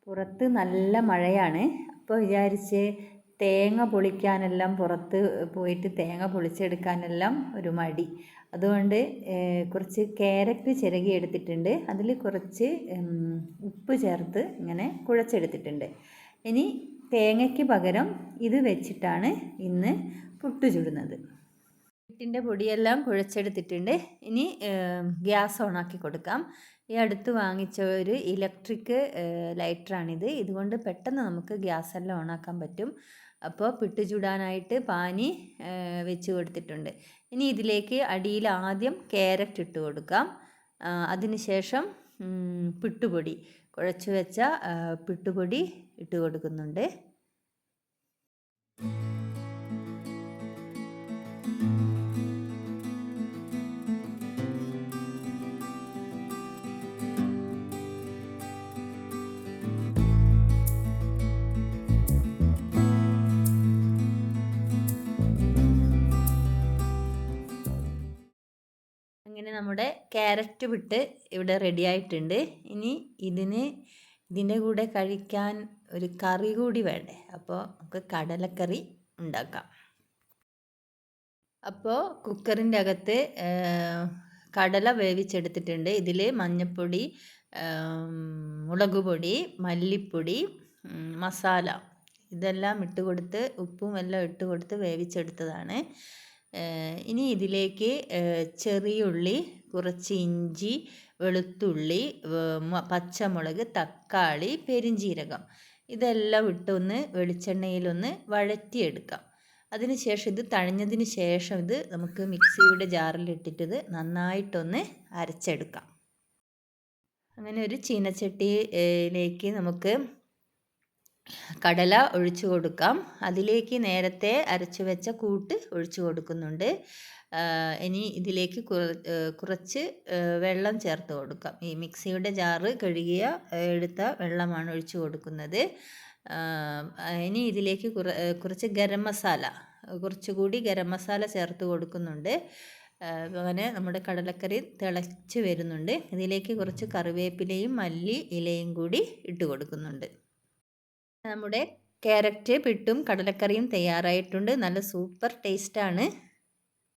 പുറത്ത് നല്ല മഴയാണ്. അപ്പോൾ വിചാരിച്ച് തേങ്ങ പൊളിക്കാനെല്ലാം പുറത്ത് പോയിട്ട് തേങ്ങ പൊളിച്ചെടുക്കാനെല്ലാം ഒരു മടി. അതുകൊണ്ട് കുറച്ച് ക്യാരറ്റ് ചിരകി എടുത്തിട്ടുണ്ട്. അതിൽ കുറച്ച് ഉപ്പ് ചേർത്ത് ഇങ്ങനെ കുഴച്ചെടുത്തിട്ടുണ്ട്. ഇനി തേങ്ങയ്ക്ക് പകരം ഇത് വെച്ചിട്ടാണ് ഇന്ന് പുട്ട് ചുടുന്നത്. പുട്ടിൻ്റെ പൊടിയെല്ലാം കുഴച്ചെടുത്തിട്ടുണ്ട്. ഇനി ഗ്യാസ് ഓണാക്കി കൊടുക്കാം. ഈ അടുത്ത് വാങ്ങിച്ച ഒരു ഇലക്ട്രിക് ലൈറ്ററാണിത്. ഇതുകൊണ്ട് പെട്ടെന്ന് നമുക്ക് ഗ്യാസെല്ലാം ഓണാക്കാൻ പറ്റും. അപ്പോൾ പുട്ട് ചുടാനായിട്ട് പാനി വെച്ച് കൊടുത്തിട്ടുണ്ട്. ഇനി ഇതിലേക്ക് അടിയിൽ ആദ്യം ക്യാരറ്റ് ഇട്ട് കൊടുക്കാം. അതിനുശേഷം പുട്ടുപൊടി, കുഴച്ച് വെച്ച പുട്ടുപൊടി ഇട്ട് കൊടുക്കുന്നുണ്ട്. അങ്ങനെ നമ്മുടെ ക്യാരറ്റ് പുട്ട് ഇവിടെ റെഡി ആയിട്ടുണ്ട്. ഇനി ഇതിൻ്റെ കൂടെ കഴിക്കാൻ ഒരു കറി കൂടി വേണ്ടേ. അപ്പോൾ നമുക്ക് കടലക്കറി ഉണ്ടാക്കാം. അപ്പോൾ കുക്കറിൻ്റെ അകത്ത് കടല വേവിച്ചെടുത്തിട്ടുണ്ട്. ഇതിൽ മഞ്ഞൾപ്പൊടി, മുളക് പൊടി, മല്ലിപ്പൊടി, മസാല ഇതെല്ലാം ഇട്ട് കൊടുത്ത് ഉപ്പും എല്ലാം ഇട്ട് കൊടുത്ത് വേവിച്ചെടുത്തതാണ്. ഇനി ഇതിലേക്ക് ചെറിയുള്ളി, കുറച്ച് ഇഞ്ചി, വെളുത്തുള്ളി, പച്ചമുളക്, തക്കാളി, പെരിഞ്ജീരകം ഇതെല്ലാം ഇട്ടൊന്ന് വെളിച്ചെണ്ണയിലൊന്ന് വഴറ്റിയെടുക്കാം. അതിനുശേഷം ഇത് തണിഞ്ഞതിന് ശേഷം ഇത് നമുക്ക് മിക്സിയുടെ ജാറിലിട്ടിട്ട് ഇത് നന്നായിട്ടൊന്ന് അരച്ചെടുക്കാം. അങ്ങനെ ഒരു ചീനച്ചട്ടിയിലേക്ക് നമുക്ക് കടല ഒഴിച്ചു കൊടുക്കാം. അതിലേക്ക് നേരത്തെ അരച്ചു വെച്ച കൂട്ട് ഒഴിച്ചു കൊടുക്കുന്നുണ്ട്. ഇനി ഇതിലേക്ക് കുറച്ച് വെള്ളം ചേർത്ത് കൊടുക്കാം. ഈ മിക്സിയുടെ ജാറ് കഴുകിയ എടുത്ത വെള്ളമാണ് ഒഴിച്ചു കൊടുക്കുന്നത്. ഇനി ഇതിലേക്ക് കുറച്ച് ഗരം മസാല, കുറച്ചുകൂടി ഗരം മസാല ചേർത്ത് കൊടുക്കുന്നുണ്ട്. അങ്ങനെ നമ്മുടെ കടലക്കറി തിളച്ച് വരുന്നുണ്ട്. ഇതിലേക്ക് കുറച്ച് കറിവേപ്പിലയും മല്ലി ഇലയും കൂടി ഇട്ട് കൊടുക്കുന്നുണ്ട്. നമ്മുടെ ക്യാരറ്റ് പുട്ടും കടലക്കറിയും തയ്യാറായിട്ടുണ്ട്. നല്ല സൂപ്പർ ടേസ്റ്റാണ്.